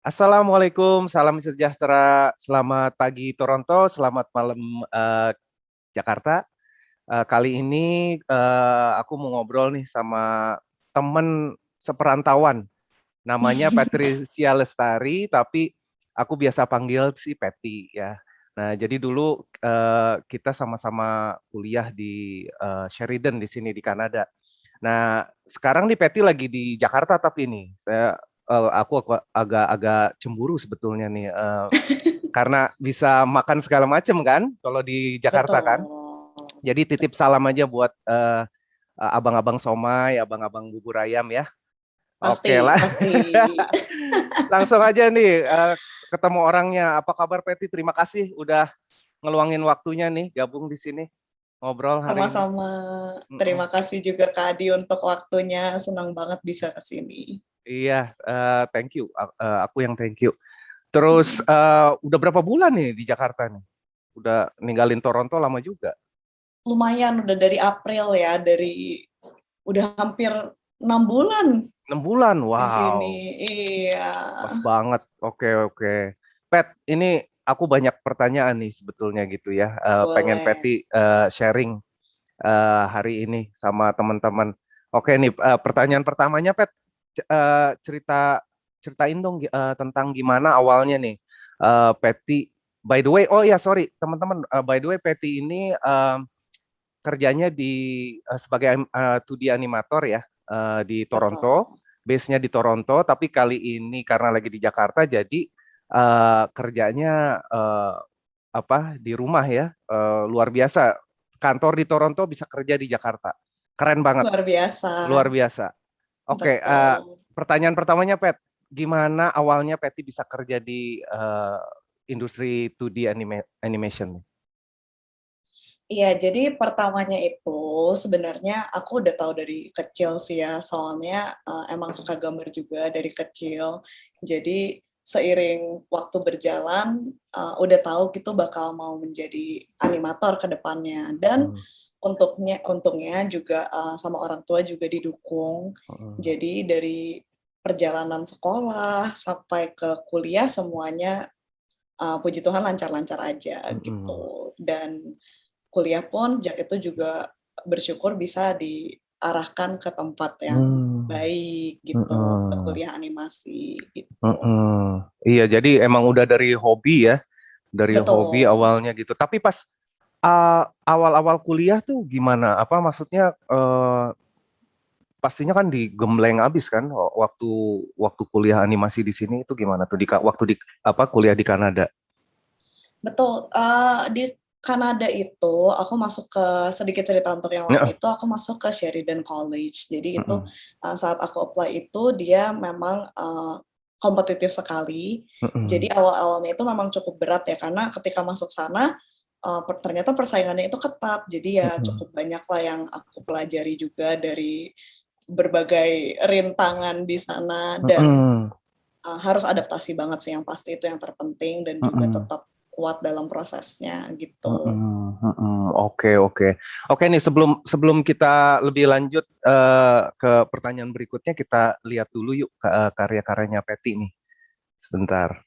Assalamualaikum, salam sejahtera, selamat pagi Toronto, selamat malam Jakarta. Kali ini aku mau ngobrol nih sama temen seperantauan, namanya Patricia Lestari, tapi aku biasa panggil si Patty ya. Nah, jadi dulu kita sama-sama kuliah di Sheridan di sini di Kanada. Nah, sekarang nih Patty lagi di Jakarta tapi ini aku agak cemburu sebetulnya nih karena bisa makan segala macam kan kalau di Jakarta kan. Betul. Jadi titip salam aja buat abang-abang somai, abang-abang bubur ayam ya. Oke Pasti, lah. pasti. Langsung aja nih ketemu orangnya. Apa kabar Patty? Terima kasih udah ngeluangin waktunya nih gabung di sini ngobrol hari ini. Sama-sama. Terima kasih juga Kak Adi untuk waktunya. Senang banget bisa ke sini. Iya, thank you. Aku yang thank you. Terus udah berapa bulan nih di Jakarta nih? Udah ninggalin Toronto lama juga. Lumayan udah dari April ya, udah hampir 6 bulan 6 bulan, di sini. wow. Iya. Pas banget. Oke, oke. Pat, ini aku banyak pertanyaan nih sebetulnya gitu ya. Pengen Boleh. Patty sharing hari ini sama teman-teman. Oke nih, pertanyaan pertamanya Pat, ceritain dong tentang gimana awalnya nih Patty. By the way, oh ya sorry teman-teman, by the way Patty ini kerjanya sebagai 2D animator ya di Toronto, Betul. base-nya di Toronto, tapi kali ini karena lagi di Jakarta jadi kerjanya di rumah ya, luar biasa. Kantor di Toronto bisa kerja di Jakarta, keren banget, Luar biasa. luar biasa. Oke, Betul. pertanyaan pertamanya Pat, gimana awalnya Patty bisa kerja di industri 2D animation? Iya, jadi pertamanya itu sebenarnya aku udah tahu dari kecil sih ya, soalnya emang suka gambar juga dari kecil. Jadi seiring waktu berjalan, udah tahu gitu bakal mau menjadi animator ke depannya. Dan untungnya juga sama orang tua juga didukung. Jadi dari perjalanan sekolah sampai ke kuliah semuanya puji Tuhan lancar-lancar aja gitu. Dan kuliah pun itu juga bersyukur bisa diarahkan ke tempat yang baik gitu, ke kuliah animasi gitu. Iya, jadi emang udah dari hobi ya, dari hobi Betul. awalnya gitu. Tapi pas awal-awal kuliah tuh gimana? Apa maksudnya pastinya kan digembleng abis kan waktu waktu kuliah animasi di sini itu gimana tuh waktu di kuliah di Kanada? Betul. Di Kanada itu aku masuk ke sedikit cerita untuk yang lain itu aku masuk ke Sheridan College. Jadi itu saat aku apply itu dia memang kompetitif sekali. Jadi awal-awalnya itu memang cukup berat ya karena ketika masuk sana ternyata persaingannya itu ketat. Jadi ya cukup banyak lah yang aku pelajari juga dari berbagai rintangan di sana dan harus adaptasi banget sih yang pasti itu yang terpenting dan juga tetap kuat dalam prosesnya gitu. Oke, oke. Oke nih sebelum kita lebih lanjut ke pertanyaan berikutnya, kita lihat dulu yuk karya-karyanya Patty nih. Sebentar.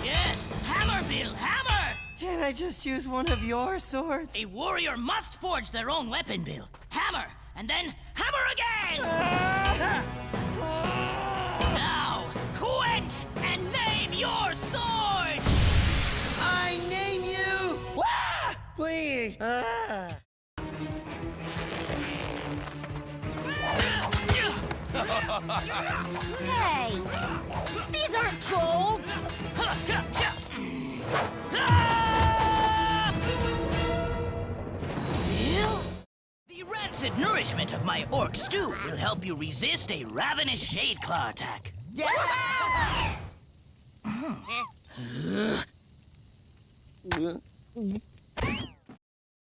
Yes, hammer, Bill, hammer! Can't I just use one of your swords? A warrior must forge their own weapon, Bill. Hammer, and then hammer again! Now, quench and name your sword! I name you! Ah! Please! Ah! Hey! These aren't gold! The rancid nourishment of my orc stew will help you resist a ravenous Shadeclaw attack. Yeah!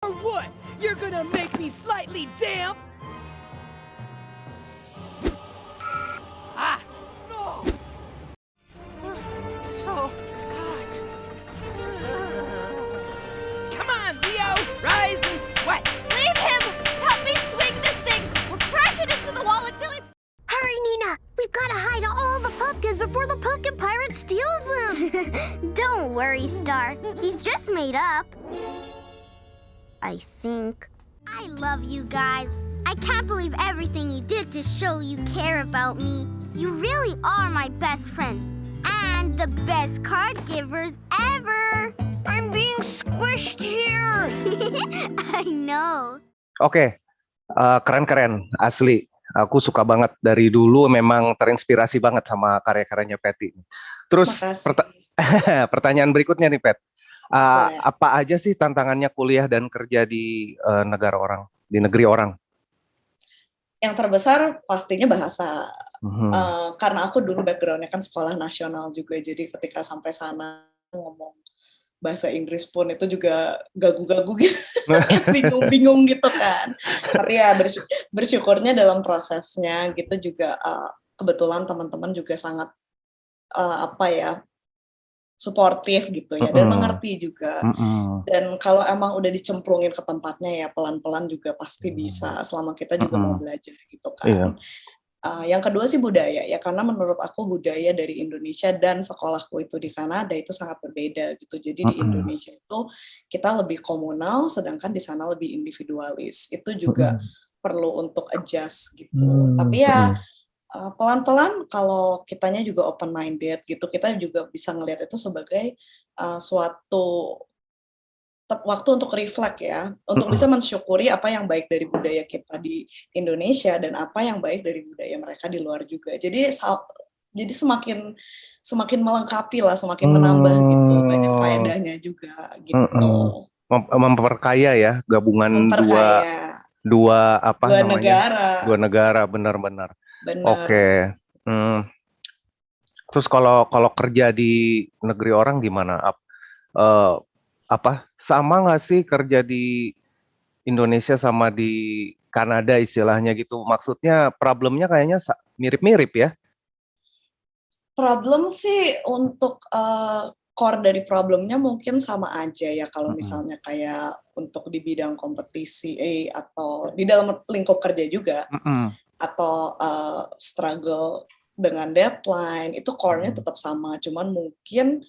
Or what? You're gonna make me slightly damp? Ah! No! So hot. Come on, Leo! Rise and sweat! Leave him! worry, Star. He's just made up. I think. I love you guys. I can't believe everything you did to show you care about me. You really are my best friends and the best card givers ever. I'm being squished here. I know. Oke, keren-keren, asli. Aku suka banget dari dulu, memang terinspirasi banget sama karya-karyanya Patty. Terus Makasih. pertanyaan berikutnya nih, Pat. Boleh. Apa aja sih tantangannya kuliah dan kerja di negara orang, di negeri orang? Yang terbesar pastinya bahasa. Mhm. Karena aku dulu background-nya kan sekolah nasional juga, jadi ketika sampai sana ngomong bahasa Inggris pun itu juga gagu-gagu gitu, bingung-bingung gitu kan. Tapi ya bersyukurnya dalam prosesnya gitu juga kebetulan teman-teman juga sangat suportif gitu ya, dan mengerti juga. Dan kalau emang udah dicemplungin ke tempatnya ya pelan-pelan juga pasti bisa selama kita juga mau belajar gitu kan. Iya. Yang kedua sih budaya ya, karena menurut aku budaya dari Indonesia dan sekolahku itu di Kanada itu sangat berbeda gitu. Jadi di Indonesia itu kita lebih komunal, sedangkan di sana lebih individualis. Itu juga perlu untuk adjust gitu. Tapi ya pelan-pelan kalau kitanya juga open minded gitu, kita juga bisa ngelihat itu sebagai suatu waktu untuk reflect ya, untuk bisa mensyukuri apa yang baik dari budaya kita di Indonesia dan apa yang baik dari budaya mereka di luar juga. Jadi semakin melengkapi lah, semakin menambah gitu, banyak faedahnya juga gitu. Memperkaya ya, gabungan Memperkaya dua apa dua namanya? negara. Dua negara, benar-benar. Benar. Oke. Terus kalau kerja di negeri orang gimana? Sama nggak sih kerja di Indonesia sama di Kanada istilahnya gitu? Maksudnya problemnya kayaknya mirip-mirip ya? Problem sih untuk core dari problemnya mungkin sama aja ya, kalau misalnya kayak untuk di bidang kompetisi atau di dalam lingkup kerja juga, atau struggle dengan deadline, itu core-nya tetap sama, cuman mungkin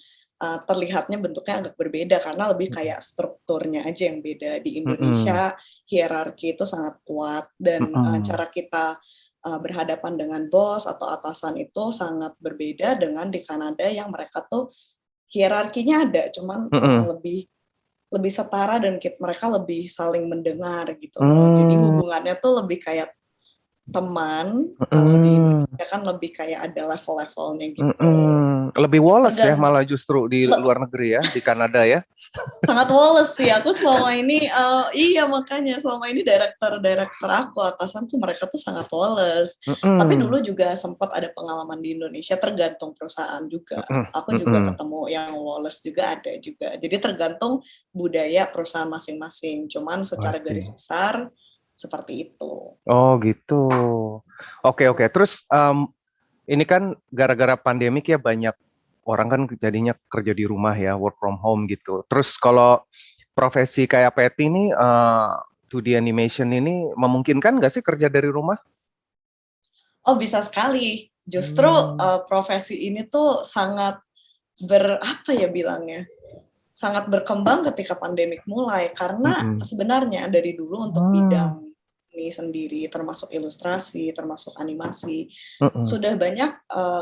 terlihatnya bentuknya agak berbeda karena lebih kayak strukturnya aja yang beda. Di Indonesia hierarki itu sangat kuat dan cara kita berhadapan dengan bos atau atasan itu sangat berbeda dengan di Kanada yang mereka tuh hierarkinya ada, cuman lebih setara dan mereka lebih saling mendengar gitu. Jadi hubungannya tuh lebih kayak teman. Kalau di Indonesia kan lebih kayak ada level-levelnya gitu. Lebih woles ya malah justru di luar negeri ya, di Kanada ya. Sangat woles sih. Aku selama ini, iya makanya selama ini director aku, atasan tuh mereka tuh sangat woles. Tapi dulu juga sempat ada pengalaman di Indonesia, tergantung perusahaan juga. Aku juga ketemu yang woles juga ada juga. Jadi tergantung budaya perusahaan masing-masing. Cuman secara garis besar seperti itu. Oh gitu. Oke. Terus ini kan gara-gara pandemik ya banyak orang kan jadinya kerja di rumah ya, work from home gitu. Terus kalau profesi kayak Patty ini, 2D animation ini memungkinkan nggak sih kerja dari rumah? Oh bisa sekali. Justru profesi ini tuh sangat sangat berkembang ketika pandemik mulai, karena sebenarnya dari dulu untuk bidang ini sendiri, termasuk ilustrasi, termasuk animasi, sudah banyak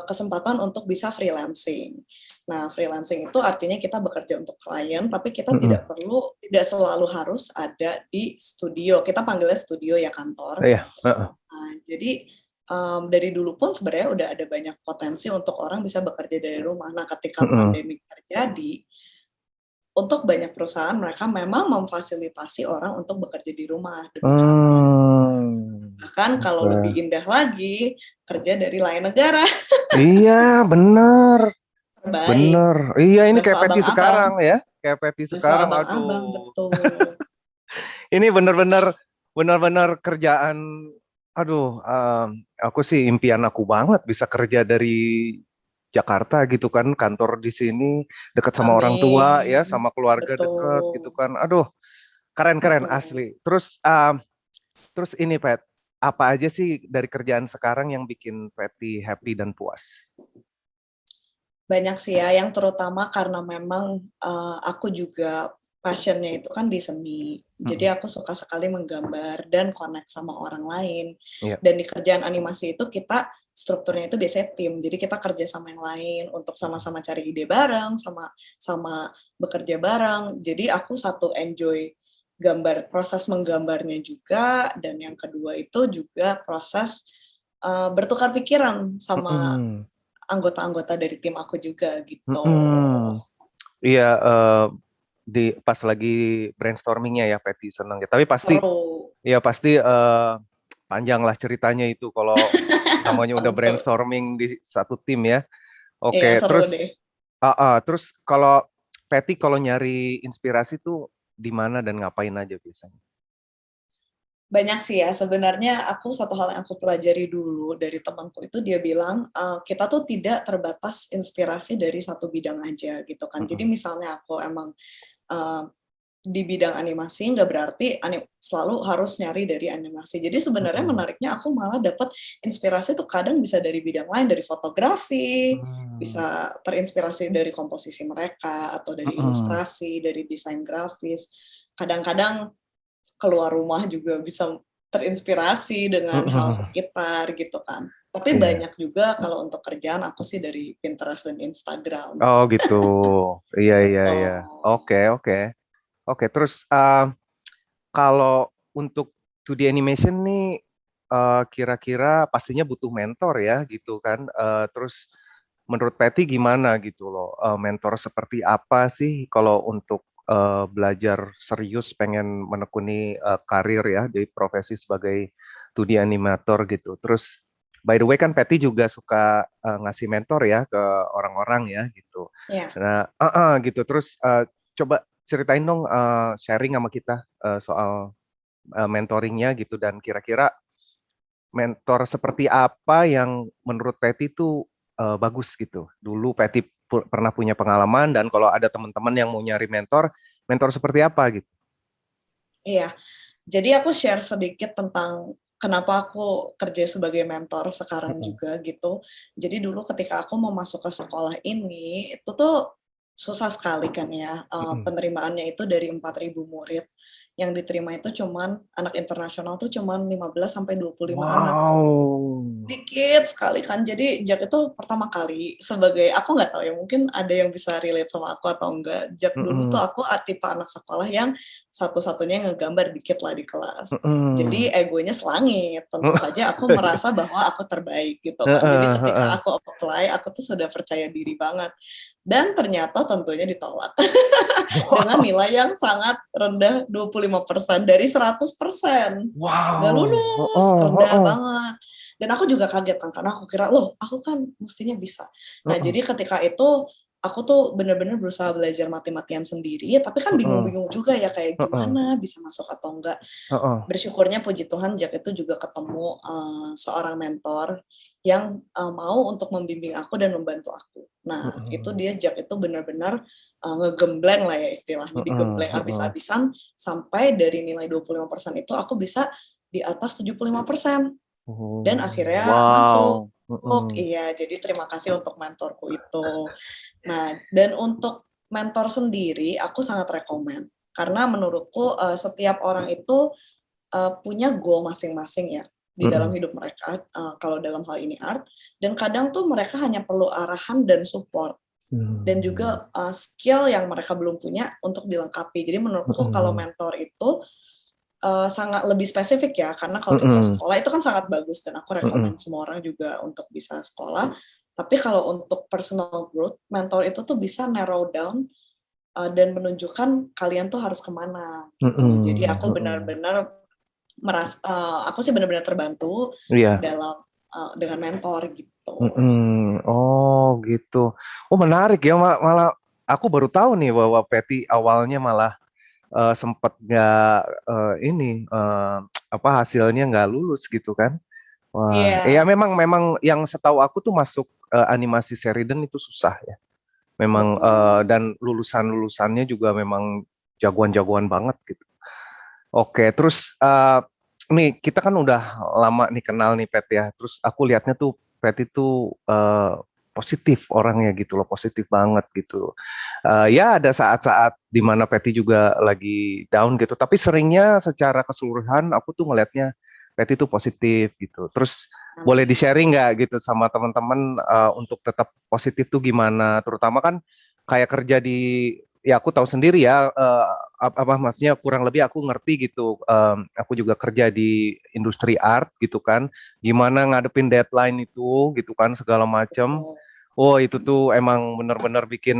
kesempatan untuk bisa freelancing. Nah, freelancing itu artinya kita bekerja untuk klien, tapi kita tidak selalu harus ada di studio. Kita panggilnya studio ya, kantor. Nah, jadi dari dulu pun sebenarnya udah ada banyak potensi untuk orang bisa bekerja dari rumah. Nah, ketika pandemik terjadi, untuk banyak perusahaan mereka memang memfasilitasi orang untuk bekerja di rumah demi keamanan. Bahkan kalau lebih indah lagi, kerja dari lain negara. Iya, benar. Terbaik. Benar. Iya, ini kayak Patty abang-abang. sekarang ya. Kayak Patty sekarang, abang-abang, aduh. betul. Ini benar-benar kerjaan. Aduh, aku sih impian aku banget bisa kerja dari Jakarta gitu kan, kantor di sini dekat sama orang tua ya, sama keluarga dekat gitu kan. Aduh, keren asli. Terus ini Pat, apa aja sih dari kerjaan sekarang yang bikin Patty happy dan puas? Banyak sih ya, yang terutama karena memang, aku juga passion-nya itu kan di seni. Jadi Mhm, aku suka sekali menggambar dan connect sama orang lain. iya, Dan di kerjaan animasi itu kita strukturnya itu biasanya tim. Jadi kita kerja sama yang lain untuk mhm, sama-sama cari ide bareng, sama bekerja bareng. Jadi aku satu enjoy proses menggambarnya juga, dan yang kedua itu juga proses, bertukar pikiran sama mhm, anggota-anggota dari tim aku juga gitu. mhm. Iya, pas lagi brainstorming-nya ya Patty seneng ya, tapi pasti Seru. ya pasti, panjang lah ceritanya itu kalau namanya udah Tentu. brainstorming di satu tim ya. Iya, Oke, seru deh. terus terus kalau Patty kalau nyari inspirasi tuh di mana dan ngapain aja biasanya? Banyak sih ya, sebenarnya satu hal yang aku pelajari dulu dari temanku itu dia bilang, kita tuh tidak terbatas inspirasi dari satu bidang aja gitu kan. Jadi Mhm, misalnya aku emang, eee, di bidang animasi nggak berarti selalu harus nyari dari animasi. Jadi sebenarnya mhm, menariknya aku malah dapat inspirasi tuh kadang bisa dari bidang lain, dari fotografi, mmm, bisa terinspirasi dari komposisi mereka, atau dari mhm, ilustrasi, dari desain grafis. Kadang-kadang keluar rumah juga bisa terinspirasi dengan mhm hal mhm, sekitar gitu kan. Tapi iya. banyak juga kalau untuk kerjaan aku sih dari Pinterest dan Instagram Oh gitu. gitu, iya iya iya. Betul. Oke oke. Oke terus, kalau untuk 2D animation nih, kira-kira pastinya butuh mentor ya gitu kan, terus menurut Patty gimana gitu loh, mentor seperti apa sih kalau untuk, belajar serius pengen menekuni, karir ya di profesi sebagai 2D animator gitu? Terus by the way kan Patty juga suka, ngasih mentor ya ke orang-orang ya gitu. Ya. Nah gitu terus, coba ceritain dong, sharing sama kita, soal, mentoring-nya gitu dan kira-kira mentor seperti apa yang menurut Patty tuh, bagus gitu? Dulu Patty pernah punya pengalaman dan kalau ada teman-teman yang mau nyari mentor, mentor seperti apa gitu? Iya. Jadi aku share sedikit tentang kenapa aku kerja sebagai mentor sekarang Mhm juga gitu. Jadi dulu ketika aku mau masuk ke sekolah ini, itu tuh susah sekali kan ya, mhm. penerimaannya itu dari 4.000 murid, yang diterima itu cuman anak internasional tuh cuman 15 sampai 25 anak. Wow. Dikit sekali kan. Jadi Jack itu pertama kali sebagai aku nggak tahu ya, mungkin ada yang bisa relate sama aku atau enggak. Jack dulu tuh Mhm aku tipe anak sekolah yang satu-satunya yang ngegambar dikit lah di kelas. mhm. Jadi egonya selangit. Tentu saja aku merasa bahwa aku terbaik gitu kan. Jadi Heeh ketika heeh. aku apply, aku tuh sudah percaya diri banget. Dan ternyata tentunya ditolak dengan Wow nilai yang sangat rendah 25% dari 100%. Nggak wow. lulus, Heeh rendah heeh. banget. Dan aku juga kaget kan, karena aku kira, "Loh, aku kan mestinya bisa." Nah, Heeh jadi ketika itu, aku tuh bener-bener berusaha belajar mati-matian sendiri, tapi kan heeh. bingung-bingung juga ya, kayak Heeh gimana bisa masuk atau enggak. heeh. Bersyukurnya puji Tuhan Jack itu juga ketemu, seorang mentor yang, mau untuk membimbing aku dan membantu aku. Nah, itu Mhm. dia Jack itu benar-benar, ngegembleng lah ya istilahnya, Mhm digembleng mhm. abis-abisan sampai dari nilai 25% itu aku bisa di atas 75%. Dan Oh, akhirnya masuk. wow. Mhm. Iya, jadi terima kasih untuk mentorku itu. Nah, dan untuk mentor sendiri aku sangat rekomen, karena menurutku, setiap orang itu, punya goal masing-masing ya, di dalam Mhm. hidup mereka, kalau dalam hal ini art, dan kadang tuh mereka hanya perlu arahan dan support, dan Mmm. juga, skill yang mereka belum punya untuk dilengkapi. Jadi menurutku kalau Mhm. mentor itu sangat lebih spesifik ya, karena kalau kita Mhm. sekolah itu kan sangat bagus dan aku Mhm. rekomen semua orang juga untuk bisa sekolah. Tapi kalau untuk personal growth, mentor itu tuh bisa narrow down, dan menunjukkan kalian tuh harus kemana gitu. Jadi Mhm aku mhm. benar-benar aku sih benar-benar terbantu Iya. dalam dengan mentor gitu. Mhm. Oh gitu. Oh menarik ya, malah aku baru tahu nih bahwa Patty awalnya malah, sempet nggak, ini, apa, hasilnya nggak lulus gitu kan. Wah, iya Iya, memang memang yang setahu aku tuh masuk, animasi Sheridan itu susah ya. Memang, betul. dan lulusan-lulusannya juga memang jagoan-jagoan banget gitu. Oke, terus, nih kita kan udah lama nih kenal nih Pet ya, terus aku lihatnya tuh Pet itu, positif orangnya gitu loh, positif banget gitu. Ya ada saat-saat di mana Patty juga lagi down gitu, tapi seringnya secara keseluruhan aku tuh ngelihatnya Patty tuh positif gitu. Terus boleh di-sharing nggak gitu sama teman-teman untuk tetap positif tuh gimana? Terutama kan kayak kerja di, ya aku tahu sendiri ya, apa maksudnya kurang lebih aku ngerti gitu. Aku juga kerja di industri art gitu kan, gimana ngadepin deadline itu gitu kan segala macam. Betul. Oh itu tuh emang benar-benar bikin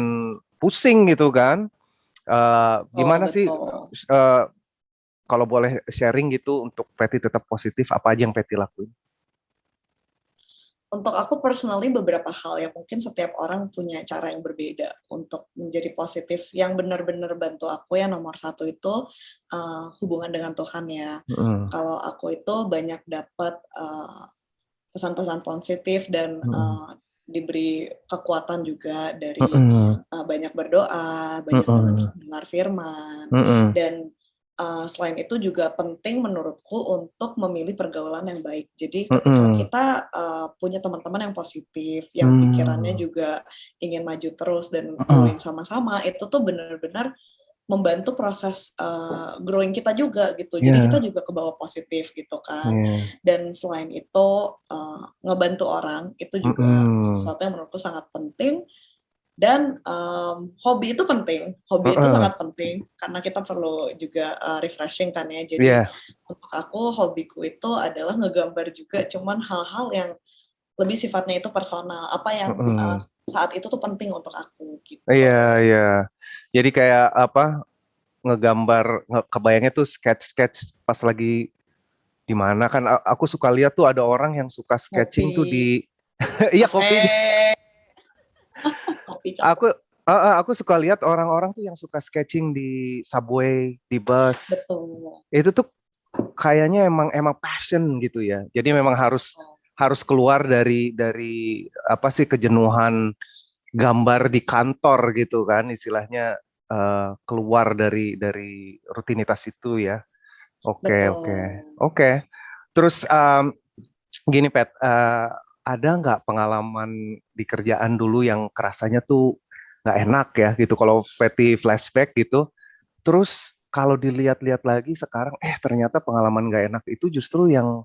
pusing gitu kan. Oh, Gimana sih betul. kalau boleh sharing gitu untuk Patty tetap positif, apa aja yang Patty lakuin? Untuk aku personally beberapa hal yang mungkin setiap orang punya cara yang berbeda untuk menjadi positif. Yang benar-benar bantu aku yang nomor satu itu hubungan dengan Tuhan ya. Mm-mm. Kalau aku itu banyak dapat pesan-pesan positif dan Mm-mm. diberi kekuatan juga dari Mm-mm. banyak berdoa, banyak Mm-mm. dengar firman, Mm-mm. dan selain itu juga penting menurutku untuk memilih pergaulan yang baik. Jadi ketika Mm-mm. kita punya teman-teman yang positif, yang pikirannya Mm. juga ingin maju terus dan Mm-mm. growing sama-sama, itu tuh benar-benar membantu proses growing kita juga gitu. Jadi kita Yeah, juga kebawa positif gitu kan. yeah. Dan selain itu ngebantu orang itu juga Mm-mm. sesuatu yang menurutku sangat penting. Dan hobi itu penting. Hobi itu Mm-mm. sangat penting karena kita perlu juga refreshing kan ya. Jadi Yeah. untuk aku hobiku itu adalah ngegambar juga. Cuman hal-hal yang lebih sifatnya itu personal. Apa yang Mm-mm. saat itu tuh penting untuk aku Iya, gitu. iya. Jadi kayak apa, ngegambar, kebayangnya tuh sketch-sketch pas lagi di mana kan aku suka lihat tuh ada orang yang suka sketching tuh Ngopi, di iya kopi. kafe, kopi Aku coklat. aku suka lihat orang-orang tuh yang suka sketching di subway, di bus. Betul. Itu tuh kayaknya emang passion gitu ya. Jadi memang harus harus keluar dari apa sih kejenuhan gambar di kantor gitu kan istilahnya, keluar dari rutinitas itu ya. Oke, oke. Betul. Oke. Terus gini Pet, ada nggak pengalaman di kerjaan dulu yang kerasanya tuh nggak enak ya gitu kalau Patty flashback gitu. Terus kalau dilihat-lihat lagi sekarang, ternyata pengalaman nggak enak itu justru yang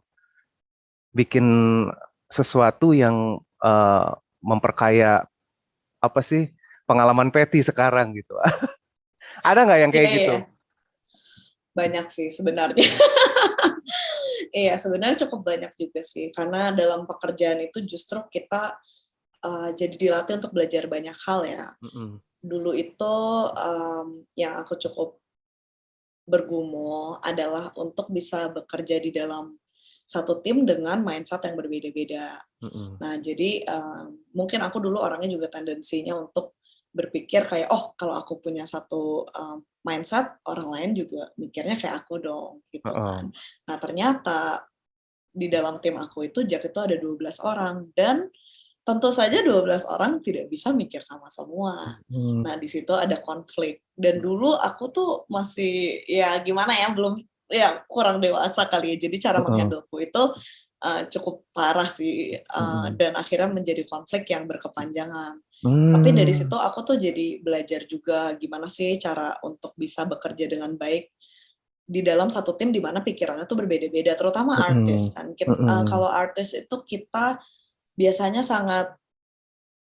bikin sesuatu yang memperkaya apa sih pengalaman Patty sekarang gitu. Ada nggak yang Iya, kayak iya. gitu? Banyak sih sebenarnya. Iya, sebenarnya cukup banyak juga sih. Karena dalam pekerjaan itu justru kita jadi dilatih untuk belajar banyak hal ya. Mm-mm. Dulu itu yang aku cukup bergumul adalah untuk bisa bekerja di dalam satu tim dengan mindset yang berbeda-beda. Mm-mm. Nah, jadi mungkin aku dulu orangnya juga tendensinya untuk berpikir kayak, oh kalau aku punya satu mindset, orang lain juga mikirnya kayak aku dong, gitu Uh-uh. kan. Nah, ternyata di dalam tim aku itu Jack itu ada 12 orang, dan tentu saja 12 orang tidak bisa mikir sama semua. Hmm. Nah, di situ ada konflik. Dan dulu aku tuh masih, ya gimana ya, belum, ya kurang dewasa kali ya. Jadi cara Uh-uh. menghandleku itu cukup parah sih. Dan akhirnya menjadi konflik yang berkepanjangan. Tapi dari situ aku tuh jadi belajar juga gimana sih cara untuk bisa bekerja dengan baik di dalam satu tim di mana pikirannya tuh berbeda-beda, terutama artis kan. Kalau artis itu kita biasanya sangat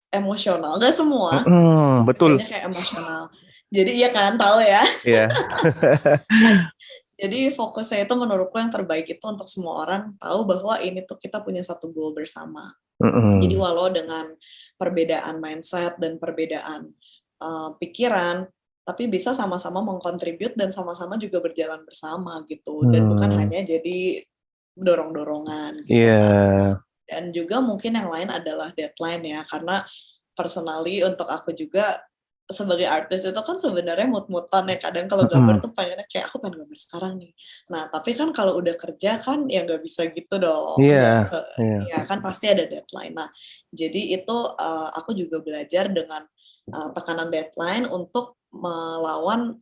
emosional, nggak semua, Betul. banyak yang emosional. Jadi iya kan, tahu ya. Iya. Nah, jadi fokusnya itu menurutku yang terbaik itu untuk semua orang tahu bahwa ini tuh kita punya satu goal bersama. Jadi walau dengan perbedaan mindset dan perbedaan pikiran, tapi bisa sama-sama mengkontribut dan sama-sama juga berjalan bersama gitu. Dan bukan hanya jadi dorong-dorongan gitu Iya. kan. Dan juga mungkin yang lain adalah deadline ya, karena personally untuk aku juga sebagai artis itu kan sebenarnya mood-moodan ya, kadang kalau gambar tuh pengennya kayak aku pengen gambar sekarang nih. Nah, tapi kan kalau udah kerja kan ya nggak bisa gitu dong. Iya. Ya kan pasti ada deadline. Nah, jadi itu aku juga belajar dengan tekanan deadline untuk melawan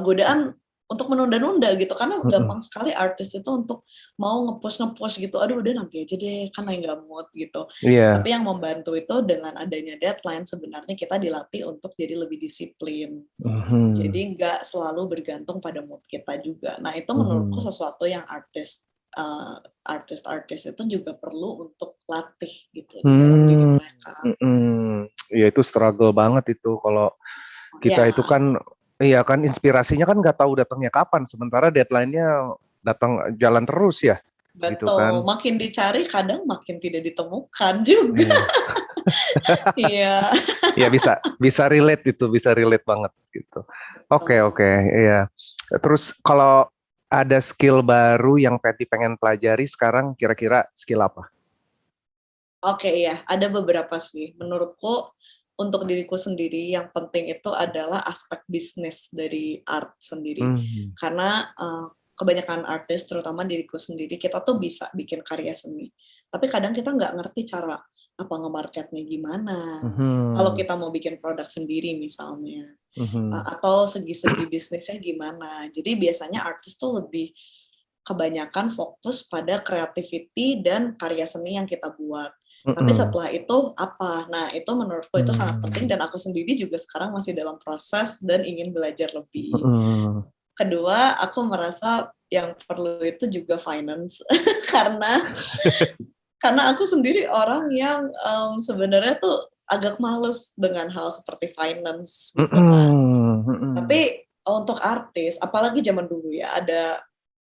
godaan untuk menunda-nunda gitu, karena Mm-mm. gampang sekali artis itu untuk mau nge-push gitu, aduh udah nanti aja deh, kan lagi nggak mood gitu. Iya. Tapi yang membantu itu dengan adanya deadline sebenarnya kita dilatih untuk jadi lebih disiplin. Mhm. Jadi nggak selalu bergantung pada mood kita juga. Nah itu Mhm. menurutku sesuatu yang artis-artis itu juga perlu untuk latih gitu di dalam diri mereka. Ya itu struggle banget itu kalau kita Ya, itu kan, iya kan inspirasinya kan nggak tahu datangnya kapan, sementara deadline-nya datang jalan terus ya, gitu betul. kan? Makin dicari kadang makin tidak ditemukan juga. Iya. Iya. Ya bisa relate banget gitu. Oke, iya. Terus kalau ada skill baru yang Patty pengen pelajari sekarang, kira-kira skill apa? Oke, iya, ada beberapa sih. Menurutku untuk diriku sendiri yang penting itu adalah aspek bisnis dari art sendiri. Hmm. Karena kebanyakan artis, terutama diriku sendiri, kita tuh bisa bikin karya seni. Tapi kadang kita nggak ngerti cara apa nge-marketnya gimana. Kalau kita mau bikin produk sendiri misalnya. Atau segi-segi bisnisnya gimana. Jadi biasanya artis tuh lebih kebanyakan fokus pada creativity dan karya seni yang kita buat. Tapi setelah itu apa? Nah, itu menurutku itu sangat penting dan aku sendiri juga sekarang masih dalam proses dan ingin belajar lebih. Kedua, aku merasa yang perlu itu juga finance karena aku sendiri orang yang sebenarnya tuh agak males dengan hal seperti finance gitu kan. Tapi untuk artis, apalagi zaman dulu ya,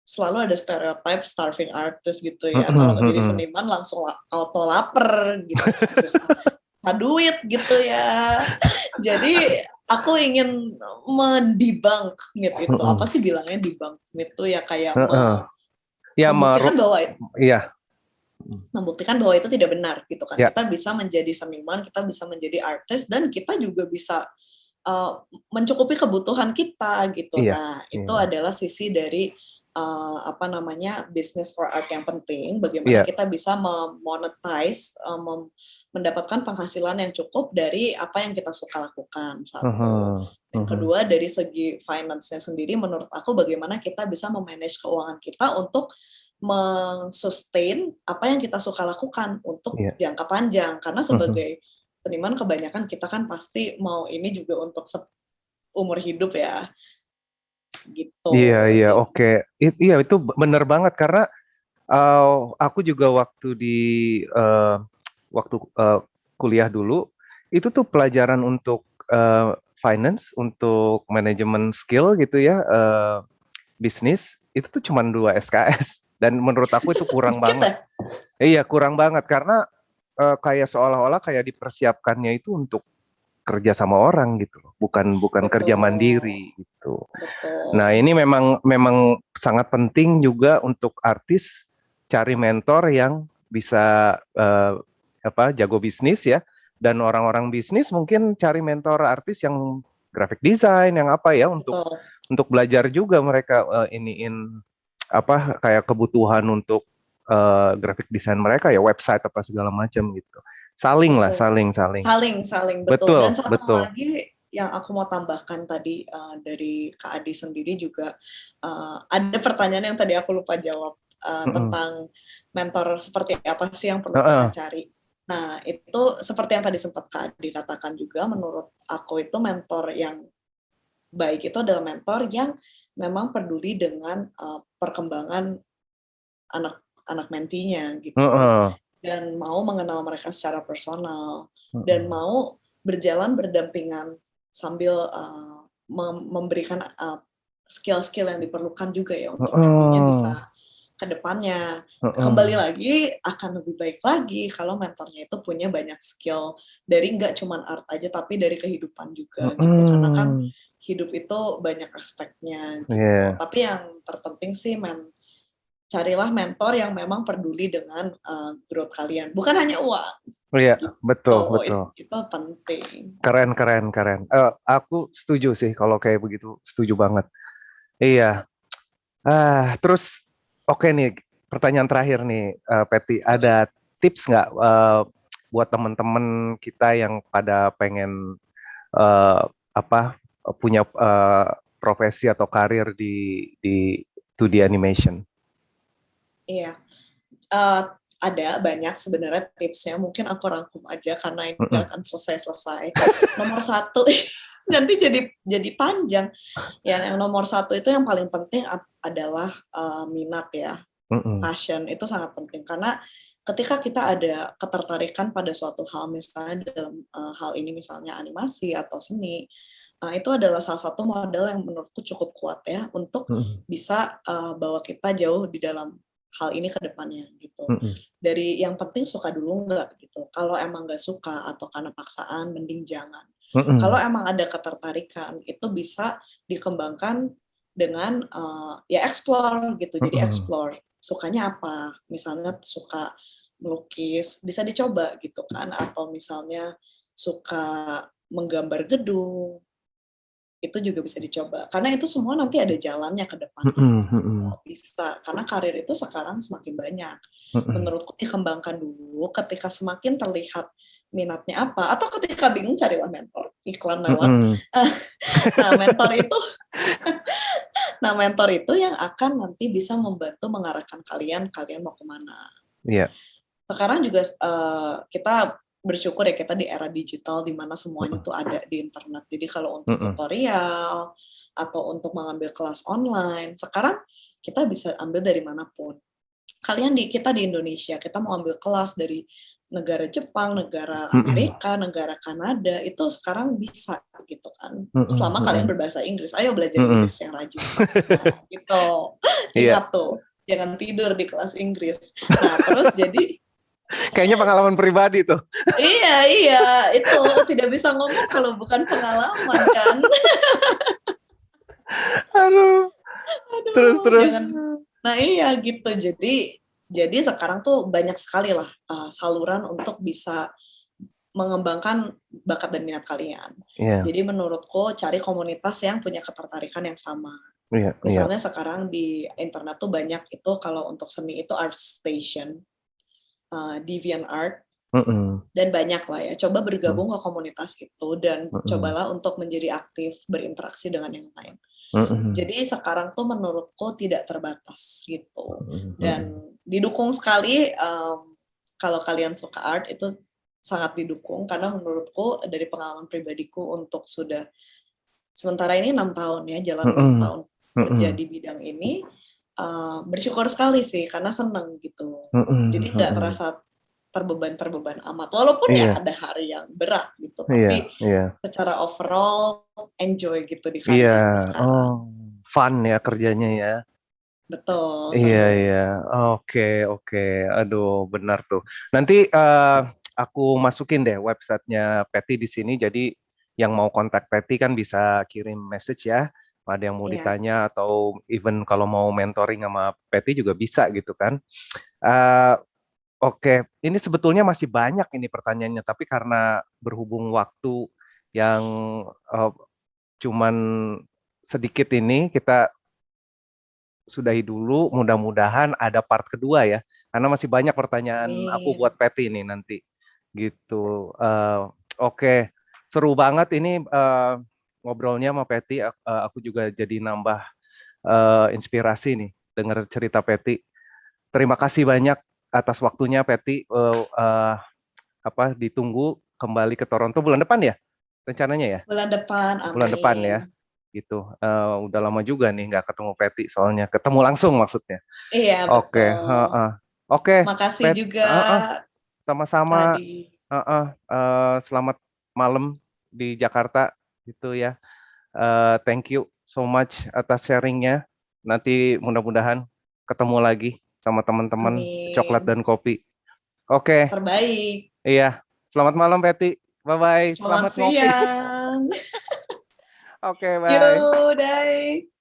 selalu ada stereotype starving artist gitu ya. Kalau jadi seniman langsung auto lapar gitu, susah duit gitu ya. Jadi aku ingin mendebunk myth itu. Apa sih bilangnya debunk myth itu ya, kayak membuktikan bahwa membuktikan bahwa itu tidak benar gitu kan. Kita bisa menjadi seniman, kita bisa menjadi artis, dan kita juga bisa mencukupi kebutuhan kita gitu. Nah, itu adalah sisi dari business for art yang penting. Bagaimana kita bisa memonetize, mendapatkan penghasilan yang cukup dari apa yang kita suka lakukan. Satu. Dan kedua, dari segi finance-nya sendiri, menurut aku bagaimana kita bisa memanage keuangan kita untuk men-sustain apa yang kita suka lakukan untuk jangka panjang. Karena sebagai seniman kebanyakan kita kan pasti mau ini juga untuk umur hidup ya. Gitu. Iya, oke. Iya, itu benar banget karena aku juga waktu kuliah dulu itu tuh pelajaran untuk finance, untuk manajemen skill gitu ya, bisnis itu tuh cuma 2 SKS dan menurut aku itu kurang banget. Iya, kurang banget karena kayak seolah-olah kayak dipersiapkannya itu untuk kerja sama orang gitu loh, bukan kerja mandiri gitu. Betul. Nah, ini memang sangat penting juga untuk artis cari mentor yang bisa jago bisnis ya, dan orang-orang bisnis mungkin cari mentor artis yang graphic design yang apa ya, untuk belajar juga mereka kayak kebutuhan untuk graphic design mereka ya, website apa segala macam gitu. Saling, betul. Dan satu lagi yang aku mau tambahkan tadi dari Kak Adi sendiri juga, ada pertanyaan yang tadi aku lupa jawab tentang mentor seperti apa sih yang perlu kita cari. Nah, itu seperti yang tadi sempat Kak Adi katakan juga, menurut aku itu mentor yang baik itu adalah mentor yang memang peduli dengan perkembangan anak mentinya gitu. Dan mau mengenal mereka secara personal, dan mau berjalan berdampingan sambil memberikan skill-skill yang diperlukan juga ya untuk nantinya bisa ke depannya. Kembali lagi, akan lebih baik lagi kalau mentornya itu punya banyak skill dari nggak cuma art aja, tapi dari kehidupan juga gitu. Karena kan hidup itu banyak aspeknya gitu. Tapi yang terpenting sih carilah mentor yang memang peduli dengan growth kalian, bukan hanya uang. Iya, gitu. betul. Itu penting. Keren. Aku setuju sih kalau kayak begitu, setuju banget. Iya. Terus oke nih, pertanyaan terakhir nih, Patty, ada tips nggak buat teman-teman kita yang pada pengen punya profesi atau karir di 2D animation? Iya. Ada banyak sebenarnya tipsnya, mungkin aku rangkum aja karena ini nggak akan selesai-selesai. Nomor satu, nanti jadi panjang. Ya, yang nomor satu itu yang paling penting adalah minat ya, passion itu sangat penting karena ketika kita ada ketertarikan pada suatu hal, misalnya dalam hal ini misalnya animasi atau seni, itu adalah salah satu modal yang menurutku cukup kuat ya untuk bisa bawa kita jauh di dalam hal ini ke depannya gitu. Dari yang penting suka dulu nggak gitu. Kalau emang nggak suka atau karena paksaan, mending jangan. Kalau emang ada ketertarikan, itu bisa dikembangkan dengan ya explore gitu. Jadi explore sukanya apa. Misalnya suka melukis, bisa dicoba gitu kan. Atau misalnya suka menggambar gedung, itu juga bisa dicoba. Karena itu semua nanti ada jalannya ke depan. Bisa. Karena karir itu sekarang semakin banyak. Menurutku dikembangkan dulu, ketika semakin terlihat minatnya apa, atau ketika bingung carilah mentor. Iklan lewat. Nah, mentor itu yang akan nanti bisa membantu mengarahkan kalian mau kemana. Iya. Sekarang juga kita bersyukur ya kita di era digital di mana semuanya tuh ada di internet. Jadi kalau untuk tutorial atau untuk mengambil kelas online, sekarang kita bisa ambil dari manapun. Kita di Indonesia, kita mau ambil kelas dari negara Jepang, negara Amerika, negara Kanada, itu sekarang bisa gitu kan. Selama kalian berbahasa Inggris, ayo belajar Inggris yang rajin. Nah, gitu. Ingat tuh, jangan tidur di kelas Inggris. Nah, terus jadi kayaknya pengalaman pribadi tuh. Iya, itu tidak bisa ngomong kalau bukan pengalaman kan. Aduh. Terus. Nah iya gitu. Jadi sekarang tuh banyak sekali lah saluran untuk bisa mengembangkan bakat dan minat kalian. Jadi menurutku cari komunitas yang punya ketertarikan yang sama. Misalnya sekarang di internet tuh banyak itu kalau untuk seni itu ArtStation, DeviantArt, dan banyak lah ya. Coba bergabung ke komunitas itu dan cobalah untuk menjadi aktif, berinteraksi dengan yang lain. Jadi sekarang tuh menurutku tidak terbatas gitu. Dan didukung sekali kalau kalian suka art itu sangat didukung karena menurutku dari pengalaman pribadiku untuk sudah sementara ini 6 tahun ya, jalan 6 tahun kerja di bidang ini, bersyukur sekali sih karena seneng gitu. Jadi nggak terasa terbeban amat, walaupun ya ada hari yang berat gitu, tapi secara overall enjoy gitu di karir sekarang. Fun ya kerjanya ya. Betul. Iya. Oke. Aduh, benar tuh. Nanti aku masukin deh websitenya Patty di sini. Jadi yang mau kontak Patty kan bisa kirim message ya. Ada yang mau ditanya atau even kalau mau mentoring sama Patty juga bisa gitu kan. Oke, ini sebetulnya masih banyak ini pertanyaannya, tapi karena berhubung waktu yang cuman sedikit ini, kita sudahi dulu. Mudah-mudahan ada part kedua ya, karena masih banyak pertanyaan aku buat Patty ini nanti. Gitu. Oke, seru banget ini ngobrolnya sama Patty. Aku juga jadi nambah inspirasi nih dengar cerita Patty. Terima kasih banyak atas waktunya Patty. Ditunggu kembali ke Toronto bulan depan ya rencananya ya? Bulan depan, amin. Bulan depan ya, gitu. Udah lama juga nih nggak ketemu Patty, soalnya ketemu langsung maksudnya. Iya, betul. Oke. Makasih juga. Sama-sama. Selamat malam di Jakarta gitu ya. Thank you so much atas sharingnya. Nanti mudah-mudahan ketemu lagi sama teman-teman coklat dan kopi. Oke. Terbaik. Iya. Selamat malam Patty. Bye-bye. Selamat siang. Oke, bye. Yuk, bye.